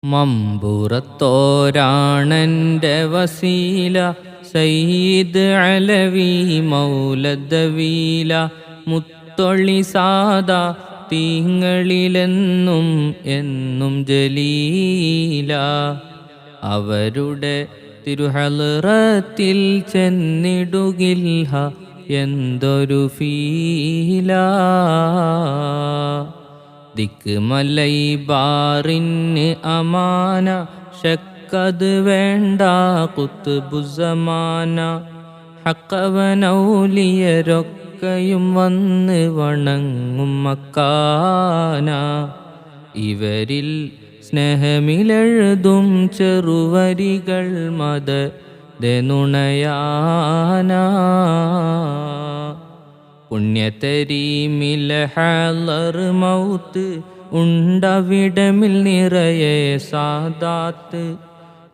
മമ്പുറത്തോരാണെൻ്റെ വസീല സയ്യിദ് അലവി മൗലദവീല മുത്തൊളി സാദാ തീങ്ങളിലെന്നും എന്നും ജലീല. അവരുടെ തിരുഹളറത്തിൽ ചെന്നിടുകിൽഹ എന്തൊരു ഫീല. ദിക്ക് മലൈബാറിന് അമാന ശക്കത് വേണ്ട കുത്തുബുസമാന. ഹക്കവനൗലിയരൊക്കെയും വന്ന് വണങ്ങും മക്കാന. ഇവരിൽ സ്നേഹമിലെഴുതും ചെറുവരികൾ മദദനുണയാന. പുണ്യതരീമിലെ ഹളർ മൗത്ത് ഉണ്ടവിടമിൽ നിറയെ സാദാത്ത്.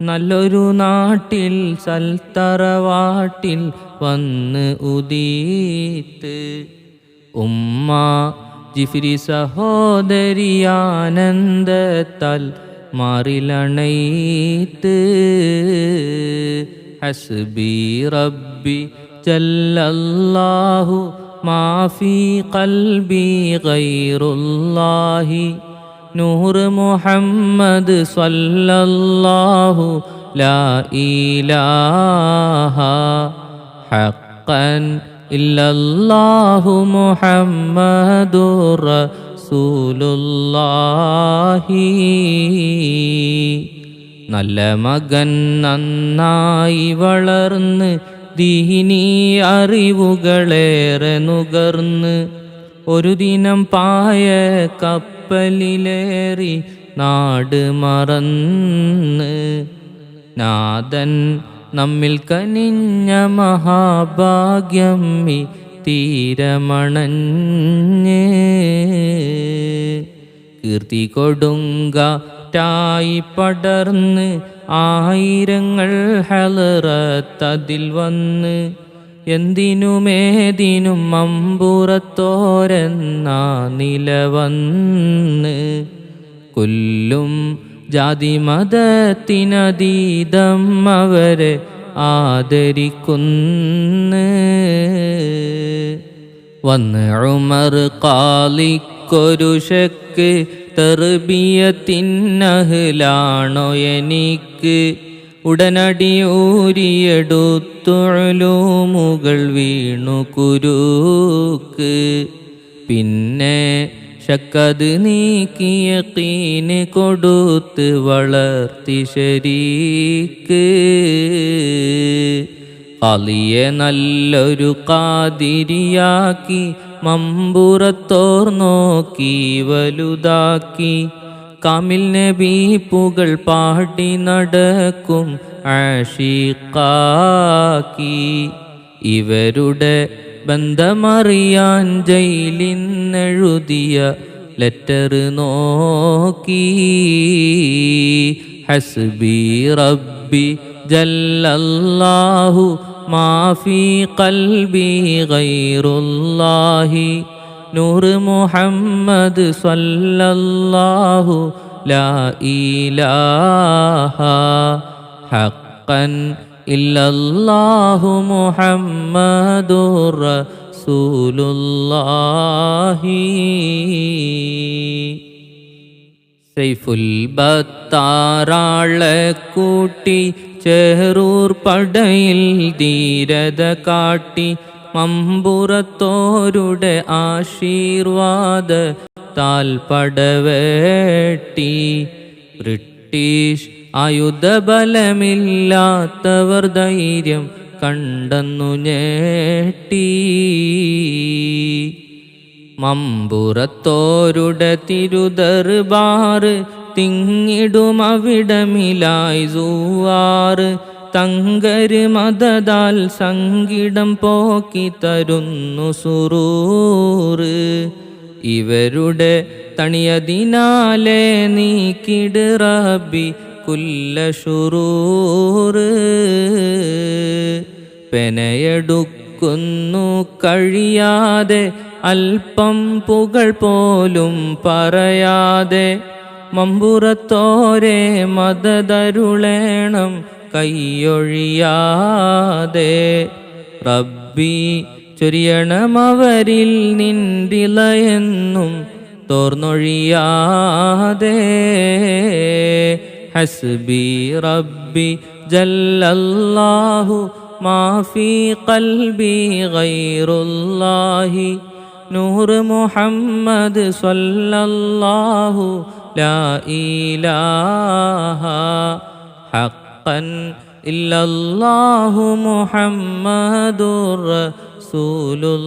നല്ലൊരു നാട്ടിൽ സൽത്തറവാട്ടിൽ വന്ന് ഉദീത്ത്. ഉമ്മ ജിഫ്രി സഹോദരിയാനന്ദത്താൽ മാറിലണൈത്ത്. ഹസ്ബി റബ്ബി ജല്ലല്ലാഹു മാഫി ഖൽബി ഗൈറുല്ലാഹി. നൂർ മുഹമ്മദ് സ്വല്ലല്ലാഹു ലാ ഇലാഹ ഹഖൻ ഇല്ലല്ലാഹു മുഹമ്മദുർ റസൂലുള്ളാഹി. നല്ല മകൻ നന്നായി വളർന്ന് ദീനീ അറിവുകളേറെ നുകർന്ന്. ഒരു ദിനം പായ കപ്പലിലേറി നാട് മറന്ന്. നാഥൻ നമ്മിൽ കനിഞ്ഞ മഹാഭാഗ്യം ഈ തീരമണഞ്ഞ്. കീർത്തി കൊടുങ്കാറ്റായി പടർന്ന് ആയിരങ്ങൾ ഹളറത്തതിൽ വന്ന്. എന്തിനുമേതിനും മമ്പുറത്തോരെന്നാ നിലവന്ന്. കൊല്ലും ജാതി മതത്തിനതീതം അവരെ ആദരിക്കുന്ന്. വന്ന് ഉമർ ഖാലിക്കൊരു ശക്ക് തർബിയത്തിന്നഹ്ലാണോ എനിക്ക്. ഉടനടി ഊരിയെടുത്തു ഉലൂമുകൾ വീണു കുരുക്ക്. പിന്നെ ശക്കത് നീക്കി യഖീന് കൊടുത്ത് വളർത്തി ശരീക്ക്. ഖാലിയെ നല്ലൊരു ഖാദിരിയാക്കി മമ്പുറത്തോർ നോക്കി വലുതാക്കി. കാമിൽ നബി പുകൾ പാടി നടക്കും ആശിഖാക്കി. ഇവരുടെ ബന്ധമറിയാൻ ജയിലിന്നെഴുതിയ ലെറ്റർ നോക്കി. ഹസ്ബി റബ്ബി ജല്ലല്ലാഹു മാഫി ഖൽബി ഗൈറുല്ലാഹി. നൂർ മുഹമ്മദ് സ്വല്ലല്ലാഹു ലാ ഇലാഹ ഹഖൻ ഇല്ലല്ലാഹു മുഹമ്മദുർ റസൂലുള്ളാഹി. സൈഫുൽ ബത്താറാളെ കൂട്ടി ചെറൂർ പടയിൽ ധീരത കാട്ടി. മമ്പുറത്തോരുടെ ആശീർവാദ താൽപടവേട്ടി. ബ്രിട്ടീഷ് ആയുധബലമില്ലാത്തവർ ധൈര്യം കണ്ടെന്നു ഞെട്ടി. മമ്പുറത്തോരുടെ തിരുദർബാറ് തിങ്ങിടും അവിടമിലായി സൂവാറ്. തങ്കര് മദദാൽ സങ്കിടം പോക്കി തരുന്നു സുറൂറ്. ഇവരുടെ തണിയതിനാലെ നീക്കിട് റബ്ബി കുല്ല ശുറൂറ്. പെനയെടുക്കുന്നു കഴിയാതെ അല്പം പുകൾ പോലും പറയാതെ. മമ്പുറത്തോരെ മദദരുളേണം കൈയൊഴിയാതെ. റബ്ബി ചൊരിയണമവരിൽ നിന്റിലയെന്നും തോർന്നൊഴിയാതെ. ഹസ്ബി റബ്ബി ജല്ലല്ലാഹു മാഫി ഖൽബി ഗൈറുല്ലാഹി നൂർ മുഹമ്മദ് സ്വല്ലല്ലാഹു ലാ ഇലാഹ ഹഖൻ ഇല്ലല്ലാഹു മുഹമ്മദുർ റസൂലുള്ളാഹി.